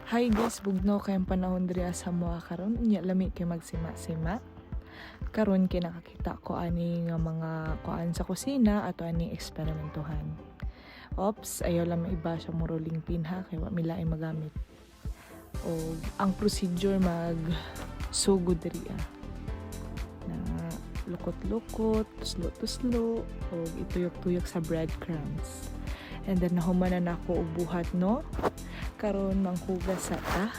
Hi guys, bugno kayong panahon diri sa moa karon unya lami kay magsima-sima. Karon kay nakakita ko ani nga mga kuan sa kusina ato ani eksperimentuhan. Ops, ayaw lang maiba siya mo rolling pin ha kay wa milaay magamit. O ang procedure mag sugod diri na lukot-lukot, tuslo-tuslo o ituyok-tuyok sa breadcrumbs. And then nahumanan ako ubuhat no. Karon manghugas sa ta.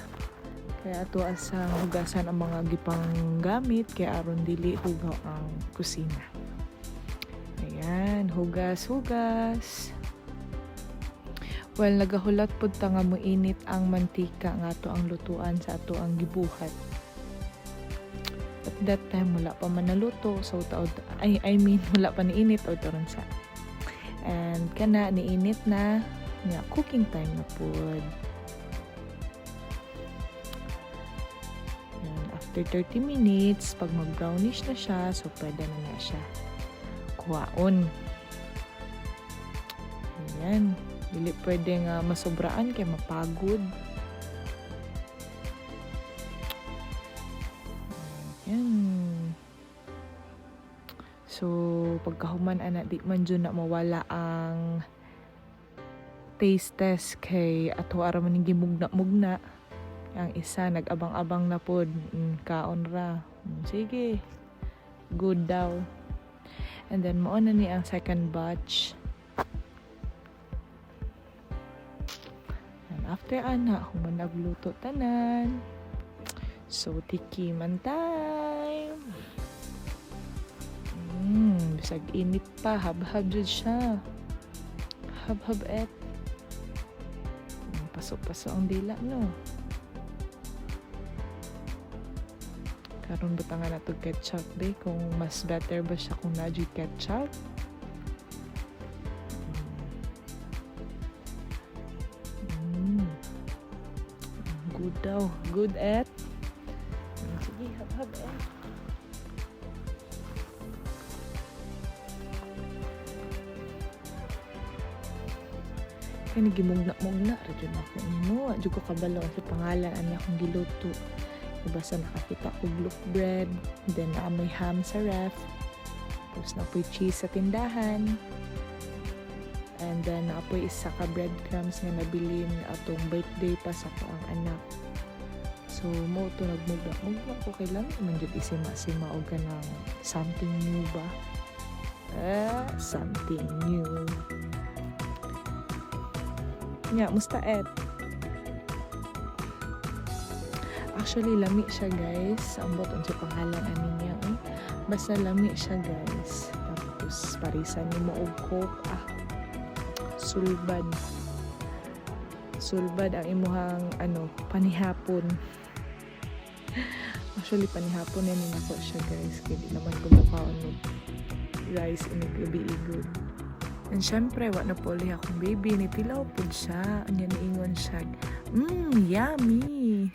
Kaya ato asang hugasan ang mga gipang gamit kaya aron dili hugaw ang kusina. Ayan, hugas. Well, nagahulat pud ta nga moinit ang mantika nga ato ang lutuan sa ato ang gibuhat. At that time wala pa man naluto so wala pa niinit o taron sa. And kana niinit na nga cooking time na pud. After 30 minutes, pag mag-brownish na siya, so pwede na siya kuhaon. Ayan. Dili pwede nga masobraan kay mapagod. Ayan. So, pagkahuman ana di man dyan na mawala ang taste test kay ato ara man gimugna-mugna. Ang isa nag-abang-abang na pod kaon ra. Sige. Good daw. And then mao na ni ang second batch. And after ana human nagluto tanan. So tikiman time. Bisag init pa, habhab jud siya. Habhab et. Pasok-pasok ang dila no. Karon butangan na to ketchup be kung mas better ba siya kung na-jud ketchup. Good daw. Good et. Sige, hab-hab et. Kaya nagimugna-mugna. Radyo na ako nino. Adyo ko kabalo sa pangalan ani akong giluto. Basta nakakita ko loaf bread, then may ham sa ref, tapos napoy cheese sa tindahan, and then napoy isa ka breadcrumbs nga nabilin atong birthday pa sa ko ang anak. So mo to nagmugna ko kailan man jud isima-sima og kanang something new ba? Something new. Nya, musta et? Actually, lami siya guys. Ang boton sa pangalan ani niya. Basta lami siya guys. Tapos, parisan ni mo og coke. Sulbad. Sulbad ang imuhang panihapon. Actually, panihapon yan ako siya guys. Kaya di naman kumukhaon ng rice in gabi igod. And syempre, wala na puli akong baby. Nitilaw po siya. Anya niingon siya. Yummy!